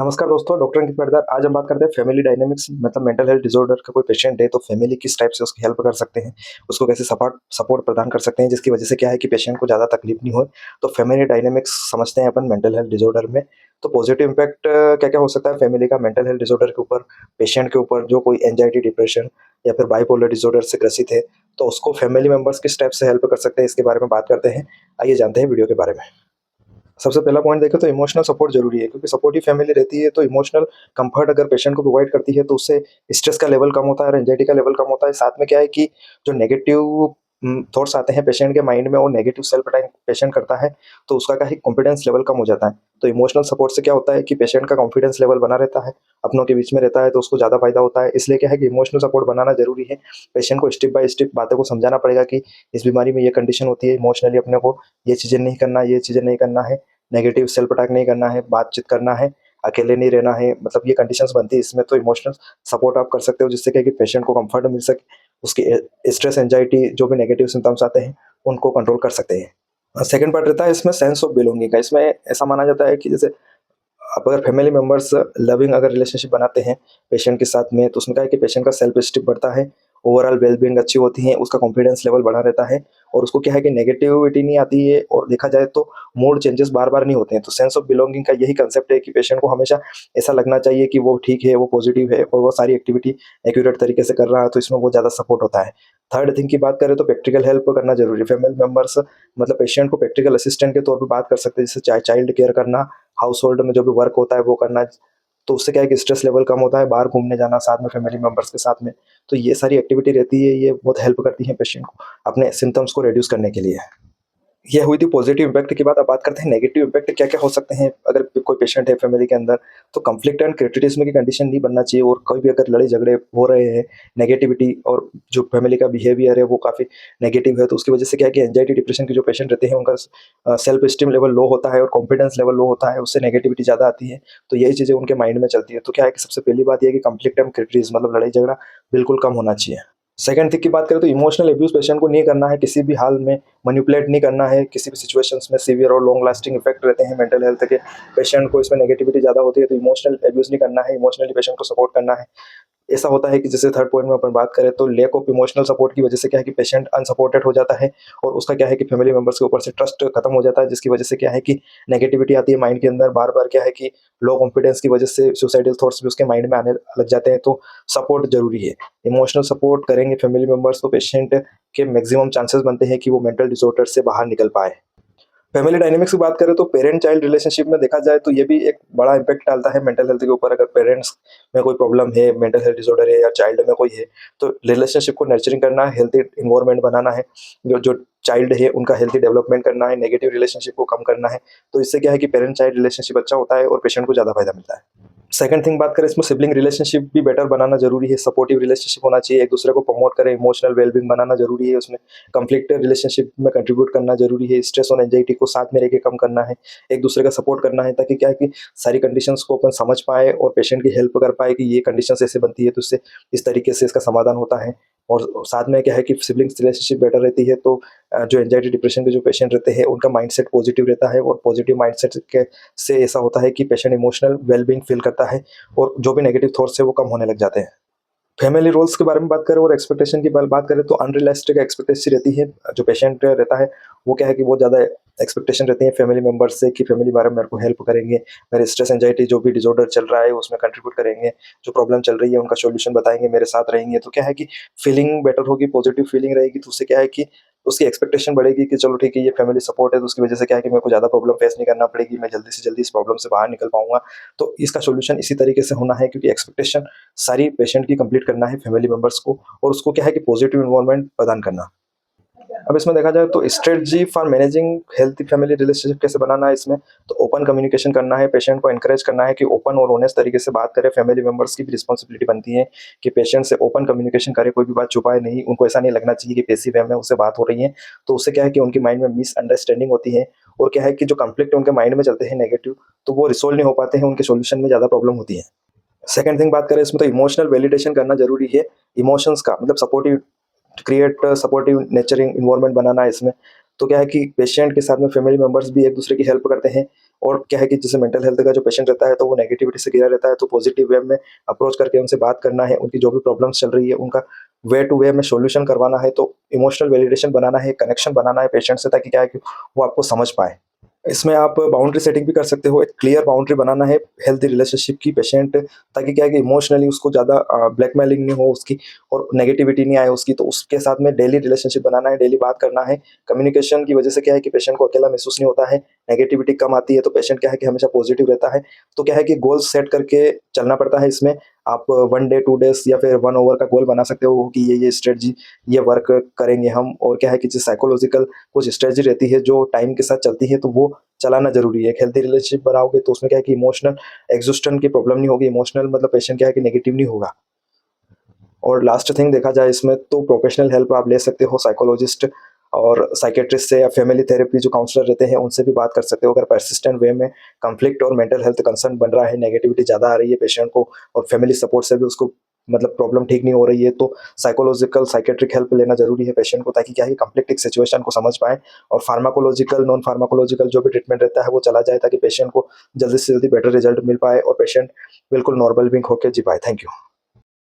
नमस्कार दोस्तों, डॉक्टर अंकित पाटीदार। आज हम बात करते हैं फैमिली डायनामिक्स, मतलब मेंटल हेल्थ डिसऑर्डर का कोई पेशेंट है तो फैमिली किस टाइप से उसकी हेल्प कर सकते हैं, उसको कैसे सपोर्ट सपोर्ट प्रदान कर सकते हैं, जिसकी वजह से क्या है कि पेशेंट को ज़्यादा तकलीफ नहीं हो। तो फैमिली डायनामिक्स समझते हैं अपन मेंटल हेल्थ डिसऑर्डर में। तो पॉजिटिव इम्पैक्ट क्या-क्या हो सकता है फैमिली का मेंटल हेल्थ डिसऑर्डर के ऊपर, पेशेंट के ऊपर जो कोई एंग्जायटी, डिप्रेशन या फिर बाइपोलर डिसऑर्डर से ग्रसित है, तो उसको फैमिली मेंबर्स किस टाइप से हेल्प कर सकते हैं, इसके बारे में बात करते हैं। आइए जानते हैं वीडियो के बारे में। सबसे पहला पॉइंट देखें तो इमोशनल सपोर्ट ज़रूरी है, क्योंकि सपोर्टिव फैमिली रहती है तो इमोशनल कंफर्ट अगर पेशेंट को प्रोवाइड करती है तो उससे स्ट्रेस का लेवल कम होता है और एंग्जायटी का लेवल कम होता है। साथ में क्या है कि जो नेगेटिव थॉट्स आते हैं पेशेंट के माइंड में, वो नेगेटिव सेल्फ अटैक पेशेंट करता है, तो उसका क्या है, कॉन्फिडेंस लेवल कम हो जाता है। तो इमोशनल सपोर्ट से क्या होता है कि पेशेंट का कॉन्फिडेंस लेवल बना रहता है, अपनों के बीच में रहता है, तो उसको ज़्यादा फायदा होता है। इसलिए क्या है कि इमोशनल सपोर्ट बनाना ज़रूरी है। पेशेंट को स्टेप बाय स्टेप बातों को समझाना पड़ेगा कि इस बीमारी में ये कंडीशन होती है, इमोशनली अपने को ये चीज़ें नहीं करना, ये चीज़ें नहीं करना है, नेगेटिव सेल्फ अटैक नहीं करना है, बातचीत करना है, अकेले नहीं रहना है, मतलब ये कंडीशंस बनती है इसमें। तो इमोशनल सपोर्ट आप कर सकते हो, जिससे क्या है कि पेशेंट को कंफर्ट मिल सके, उसकी स्ट्रेस, एंग्जायटी जो भी नेगेटिव सिम्पटम्स आते हैं, उनको कंट्रोल कर सकते हैं। सेकंड पार्ट रहता है इसमें सेंस ऑफ बिलोंगिंग का। इसमें ऐसा माना जाता है कि जैसे आप अगर फैमिली मेंबर्स लविंग अगर रिलेशनशिप बनाते हैं पेशेंट के साथ में, तो उसमें क्या है कि पेशेंट का सेल्फ एस्टीम बढ़ता है, ओवरऑल वेलबींग अच्छी होती है, उसका कॉन्फिडेंस लेवल बढ़ा रहता है, और उसको क्या है कि नेगेटिविटी नहीं आती है, और देखा जाए तो मूड चेंजेस बार बार नहीं होते हैं। तो सेंस ऑफ बिलोंगिंग का यही कंसेप्ट है कि पेशेंट को हमेशा ऐसा लगना चाहिए कि वो ठीक है, वो पॉजिटिव है और वो सारी एक्टिविटी एक्यूरेट तरीके से कर रहा है, तो इसमें वो ज़्यादा सपोर्ट होता है। थर्ड थिंग की बात करें तो प्रैक्टिकल हेल्प करना जरूरी है। फैमिली मेंबर्स मतलब पेशेंट को प्रैक्टिकल असिस्टेंट के तौर पर बात कर सकते हैं, जैसे चाइल्ड केयर करना, हाउस होल्ड में जो भी वर्क होता है वो करना। तो उससे क्या है कि स्ट्रेस लेवल कम होता है, बाहर घूमने जाना साथ में फैमिली मेंबर्स के साथ में। तो ये सारी एक्टिविटी रहती है, ये बहुत हेल्प करती है पेशेंट को अपने सिम्टम्स को रिड्यूस करने के लिए। ये हुई थी पॉजिटिव इम्पैक्ट की बात। अब बात करते हैं नेगेटिव इम्पैक्ट क्या-क्या हो सकते हैं अगर कोई पेशेंट है फैमिली के अंदर। तो कॉन्फ्लिक्ट एंड क्रिटिसिज्म की कंडीशन नहीं बनना चाहिए, और कोई भी अगर लड़ाई-झगड़े हो रहे हैं, नेगेटिविटी और जो फैमिली का बिहेवियर है वो काफ़ी नेगेटिव है, तो उसकी वजह से क्या है कि एंग्जायटी, डिप्रेशन के जो पेशेंट रहते हैं उनका सेल्फ एस्टीम लेवल लो होता है और कॉन्फिडेंस लेवल लो होता है, उससे नेगेटिविटी ज़्यादा आती है। तो यही चीज़ें उनके माइंड में चलती है। तो क्या है कि सबसे पहली बात ये है कि कॉन्फ्लिक्ट एंड क्रिटिसिज्म मतलब लड़ाई-झगड़ा बिल्कुल कम होना चाहिए। सेकंड थिंग की बात करें तो इमोशनल अब्यूज़ पेशेंट को नहीं करना है, किसी भी हाल में मैनिपुलेट नहीं करना है। किसी भी सिचुएशंस में सीवियर और लॉन्ग लास्टिंग इफेक्ट रहते हैं मेंटल हेल्थ के, पेशेंट को इसमें नेगेटिविटी ज़्यादा होती है, तो इमोशनल अब्यूज़ नहीं करना है, इमोशनली पेशेंट को सपोर्ट करना है। ऐसा होता है कि जैसे थर्ड पॉइंट में अपन बात करें तो लैक ऑफ इमोशनल सपोर्ट की वजह से क्या है कि पेशेंट अनसपोर्टेड हो जाता है, और उसका क्या है कि फैमिली मेंबर्स के ऊपर से ट्रस्ट खत्म हो जाता है, जिसकी वजह से क्या है कि नेगेटिविटी आती है माइंड के अंदर बार बार। क्या है कि लो कॉन्फिडेंस की वजह से सुसाइडल थॉट्स भी उसके माइंड में आने लग जाते हैं। तो सपोर्ट जरूरी है। इमोशनल सपोर्ट करेंगे फैमिली मेंबर्स तो पेशेंट के मैक्सिमम चांसेस बनते हैं कि वो मेंटल डिसऑर्डर से बाहर निकल पाए। फैमिली डायनामिक्स की बात करें तो पेरेंट चाइल्ड रिलेशनशिप में देखा जाए तो ये भी एक बड़ा इम्पैक्ट डालता है मेंटल हेल्थ के ऊपर। अगर पेरेंट्स में कोई प्रॉब्लम है, मेंटल हेल्थ डिसऑर्डर है या चाइल्ड में कोई है, तो रिलेशनशिप को नर्चरिंग करना है, हेल्थी इन्वायरमेंट बनाना है, जो जो चाइल्ड है उनका हेल्थी डेवलपमेंट करना है, नेगेटिव रिलेशनशिप को कम करना है। तो इससे क्या है कि पेरेंट चाइल्ड रिलेशनशिप अच्छा होता है और पेशेंट को ज़्यादा फायदा मिलता है। सेकंड थिंग बात करें इसमें सिबलिंग रिलेशनशिप भी बेटर बनाना जरूरी है। सपोर्टिव रिलेशनशिप होना चाहिए, एक दूसरे को प्रमोट करें, इमोशनल वेलबींग बनाना जरूरी है। उसमें कंफ्लिक्ट रिलेशनशिप में कंट्रीब्यूट करना जरूरी है। स्ट्रेस और एंजाइटी को साथ में रह के कम करना है, एक दूसरे का सपोर्ट करना है, ताकि क्या है कि सारी कंडीशंस को अपन समझ पाए और पेशेंट की हेल्प कर पाए कि ये कंडीशंस ऐसे बनती है तो इससे इस तरीके से इसका समाधान होता है। और साथ में क्या है कि सिबलिंग्स रिलेशनशिप बेटर रहती है तो जो एंजाइटी, डिप्रेशन के जो पेशेंट रहते हैं उनका माइंडसेट पॉजिटिव रहता है, और पॉजिटिव माइंडसेट के से ऐसा होता है कि पेशेंट इमोशनल वेलबींग फील करता है, और जो भी नेगेटिव थॉट्स है वो कम होने लग जाते हैं। फैमिली रोल्स के बारे में बात करें और एक्सपेक्टेशन की बात करें तो अनरियलिस्टिक एक्सपेक्टेशन रहती है। जो पेशेंट रहता है वो क्या है कि बहुत ज़्यादा एक्सपेक्टेशन रहती है फैमिली मेंबर्स से कि फैमिली बारे में मेरे को हेल्प करेंगे, मेरे स्ट्रेस एंजाइटी जो भी डिसऑर्डर चल रहा है उसमें कंट्रीब्यूट करेंगे, जो प्रॉब्लम चल रही है उनका सॉल्यूशन बताएंगे, मेरे साथ रहेंगे। तो क्या है कि फीलिंग बेटर होगी, पॉजिटिव फीलिंग रहेगी, तो उससे क्या है कि उसकी एक्सपेक्टेशन बढ़ेगी कि चलो ठीक है ये फैमिली सपोर्ट है, तो उसकी वजह से क्या है कि मेरे को ज़्यादा प्रॉब्लम फेस नहीं करना पड़ेगी, मैं जल्दी से जल्दी इस प्रॉब्लम से बाहर निकल पाऊंगा। तो इसका सॉल्यूशन इसी तरीके से होना है, क्योंकि एक्सपेक्टेशन सारी पेशेंट की कंप्लीट करना है फैमिली मेंबर्स को, और उसको क्या है कि पॉजिटिव एनवायरनमेंट प्रदान करना। अब इसमें देखा जाए तो strategy for managing healthy family relationship कैसे बनाना है इसमें, तो ओपन कम्युनिकेशन करना है, पेशेंट को एनकरेज करना है कि ओपन और ऑनेस्ट तरीके से बात करें। फैमिली मेंबर्स की भी रिस्पॉन्सिबिलिटी बनती है कि पेशेंट से ओपन कम्युनिकेशन करे, कोई भी बात छुपाए नहीं। उनको ऐसा नहीं लगना चाहिए कि पैसिव वे में उससे बात हो रही है, तो उससे क्या है कि उनकी माइंड में मिसअंडरस्टैंडिंग होती है, और क्या है कि जो कंफ्लिक्ट उनके माइंड में चलते हैं नेगेटिव, तो वो रिसोल्व नहीं हो पाते हैं, उनके सोल्यूशन में ज़्यादा प्रॉब्लम होती है। सेकंड थिंग बात करें इसमें तो इमोशनल वैलिडेशन करना जरूरी है। इमोशंस का मतलब सपोर्टिव क्रिएट सपोर्टिव नेचरिंग इन्वायरमेंट बनाना है इसमें। तो क्या है कि पेशेंट के साथ में फैमिली मेंबर्स भी एक दूसरे की हेल्प करते हैं, और क्या है कि जैसे मेंटल हेल्थ का जो पेशेंट रहता है तो वो नेगेटिविटी से घिरा रहता है, तो पॉजिटिव वे में अप्रोच करके उनसे बात करना है, उनकी जो भी प्रॉब्लम्स चल रही है उनका वे टू वे में सॉल्यूशन करवाना है, तो इमोशनल वैलिडेशन बनाना है, कनेक्शन बनाना है पेशेंट से, ताकि क्या है कि वो आपको समझ पाए। इसमें आप बाउंड्री सेटिंग भी कर सकते हो, एक क्लियर बाउंड्री बनाना है हेल्दी रिलेशनशिप की पेशेंट, ताकि क्या है कि इमोशनली उसको ज़्यादा ब्लैकमेलिंग नहीं हो उसकी और नेगेटिविटी नहीं आए उसकी, तो उसके साथ में डेली रिलेशनशिप बनाना है, डेली बात करना है। कम्युनिकेशन की वजह से क्या है कि पेशेंट को अकेला महसूस नहीं होता है, नेगेटिविटी कम आती है, तो पेशेंट क्या है कि हमेशा पॉजिटिव रहता है। तो क्या है कि गोल्स सेट करके चलना पड़ता है इसमें। आप 1 डे, 2 डेज़ या फिर 1 आवर का गोल बना सकते हो कि ये स्ट्रेटजी, ये वर्क करेंगे हम, और क्या है कि जो साइकोलॉजिकल कुछ स्ट्रेटजी रहती है जो टाइम के साथ चलती है, तो वो चलाना ज़रूरी है। एक हेल्दी रिलेशनशिप बनाओगे तो उसमें क्या है कि इमोशनल एग्ज़ॉस्टन की प्रॉब्लम नहीं होगी, इमोशनल मतलब पेशेंट क्या है कि नेगेटिव नहीं होगा। और लास्ट थिंग देखा जाए इसमें तो प्रोफेशनल हेल्प आप ले सकते हो साइकोलॉजिस्ट और साइकियाट्रिस्ट से, या फैमिली थेरेपी जो काउंसलर रहते हैं उनसे भी बात कर सकते हो। अगर पर्सिस्टेंट वे में कॉन्फ्लिक्ट और मेंटल हेल्थ कंसर्न बन रहा है, नेगेटिविटी ज़्यादा आ रही है पेशेंट को और फैमिली सपोर्ट से भी उसको मतलब प्रॉब्लम ठीक नहीं हो रही है, तो साइकोलॉजिकल साइकियाट्रिक हेल्प लेना ज़रूरी है पेशेंट को, ताकि क्या है कॉन्फ्लिक्टिंग सिचुएशन को समझ पाएँ और फार्माकोलॉजिकल, नॉन फार्माकोलॉजिकल जो भी ट्रीटमेंट रहता है वो चला जाए, ताकि पेशेंट को जल्दी से जल्दी बेटर रिजल्ट मिल पाए और पेशेंट बिल्कुल नॉर्मल बीइंग होके जी पाए। Thank you.